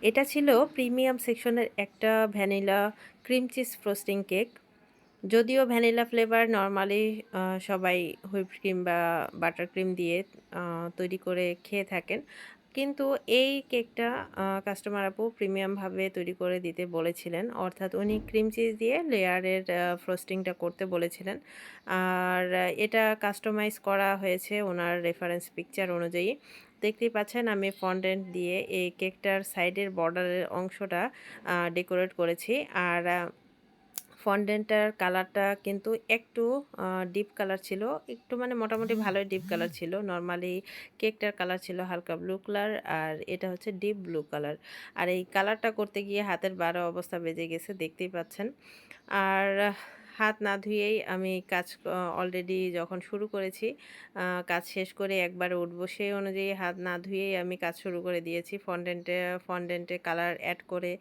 এটা ছিল প্রিমিয়াম সেকশনের একটা vanilla cream cheese frosting cake. যদিও ভ্যানিলা ফ্লেভার নরমালি সবাই হুইপ ক্রিম বা বাটার ক্রিম দিয়ে তৈরি করে খেয়ে থাকেন। কিন্তু এই কেকটা কাস্টমার আপু প্রিমিয়ামভাবে তৈরি করে দিতে বলেছিলেন। অর্থাৎ উনি ক্রিম চিজ দিয়ে লেয়ারের ফ্রোস্টিংটা করতে বলেছিলেন। আর এটা কাস্টমাইজ করা হয়েছে ওনার রেফারেন্স পিকচার অনুযায়ী। দেখতেই পাচ্ছেন আমি ফন্ডেন্ট দিয়ে এই কেকটার সাইডের বর্ডারের অংশটা ডেকোরেট করেছি। আর ফন্ডেন্টটার কালারটা কিন্তু একটু ডিপ কালার ছিল। একটু মানে মোটামুটি ভালোই ডিপ কালার ছিল। নরমালি কেকটার কালার ছিল হালকা ব্লু কালার, আর এটা হচ্ছে ডিপ ব্লু কালার। আর এই কালারটা করতে গিয়ে হাতের 12 অবস্থা বেজে গেছে, দেখতেই পাচ্ছেন। আর হাত না ধুয়েই আমি কাজ অলরেডি যখন শুরু করেছি, কাজ শেষ করে একবারে উঠবো সেই অনুযায়ী হাত না ধুয়েই আমি কাজ শুরু করে দিয়েছি। ফন্ডেন্টে কালার অ্যাড করে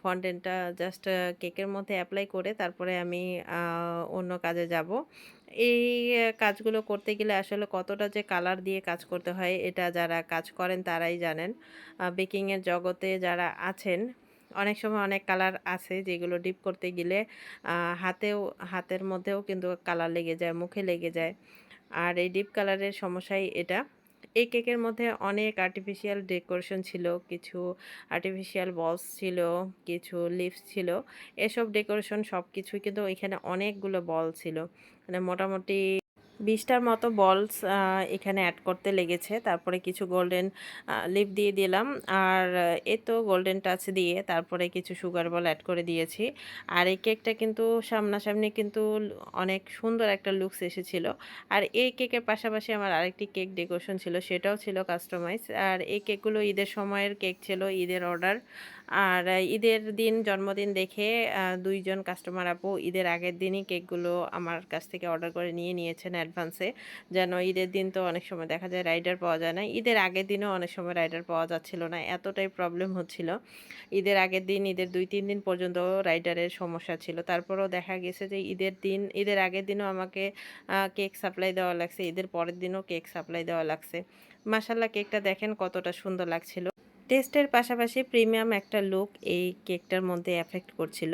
ফন্ডেন্টটা জাস্ট কেকের মধ্যে অ্যাপ্লাই করে তারপরে আমি অন্য কাজে যাব। এই কাজগুলো করতে গেলে আসলে কতটা যে কালার দিয়ে কাজ করতে হয় এটা যারা কাজ করেন তারাই জানেন। বেকিংয়ের জগতে যারা আছেন, অনেক সময় অনেক কালার আছে যেগুলো ডিপ করতে গেলে হাতের মধ্যেও কিন্তু কালার লেগে যায়, মুখে লেগে যায়। আর এই ডিপ কালারের সমস্যাই এটা। এই কেকের মধ্যে অনেক আর্টিফিশিয়াল ডেকোরেশন ছিল, কিছু আর্টিফিশিয়াল বলস ছিল, কিছু লিভস ছিল। এসব ডেকোরেশন সব কিছুই কিন্তু এখানে অনেকগুলো বল ছিল, মানে মোটামুটি 20টার মতো বলস এখানে অ্যাড করতে লেগেছে। তারপরে কিছু গোল্ডেন লিপ দিয়ে দিলাম। আর এ তো গোল্ডেন টাচ দিয়ে তারপরে কিছু সুগার বল অ্যাড করে দিয়েছি। আর এই কেকটা কিন্তু সামনাসামনি কিন্তু অনেক সুন্দর একটা লুকস এসেছিল। আর এই কেকের পাশাপাশি আমার আরেকটি কেক ডেকোরেশন ছিল, সেটাও ছিল কাস্টমাইজ। আর এই কেকগুলো ঈদের সময়ের কেক ছিল, ঈদের অর্ডার। আর ঈদের দিন জন্মদিন দেখে দুইজন কাস্টমার আপু ঈদের আগের দিনই কেকগুলো আমার কাছ থেকে অর্ডার করে নিয়ে নিয়েছেন অ্যাডভান্সে, যেন ঈদের দিন তো অনেক সময় দেখা যায় রাইডার পাওয়া যায় না, ঈদের আগের দিনও অনেক সময় রাইডার পাওয়া যাচ্ছিল না, এতটাই প্রবলেম হচ্ছিল। ঈদের আগের দিন, ঈদের 2-3 দিন পর্যন্ত রাইডারের সমস্যা ছিল। তারপরেও দেখা গেছে যে ঈদের আগের দিনও আমাকে কেক সাপ্লাই দেওয়া লাগছে, ঈদের পরের দিনও কেক সাপ্লাই দেওয়া লাগছে। মাশাল্লাহ কেকটা দেখেন কতটা সুন্দর লাগছিল। টেস্টের পাশাপাশি প্রিমিয়াম একটা লুক এই কেকটার মধ্যে এফেক্ট করছিল।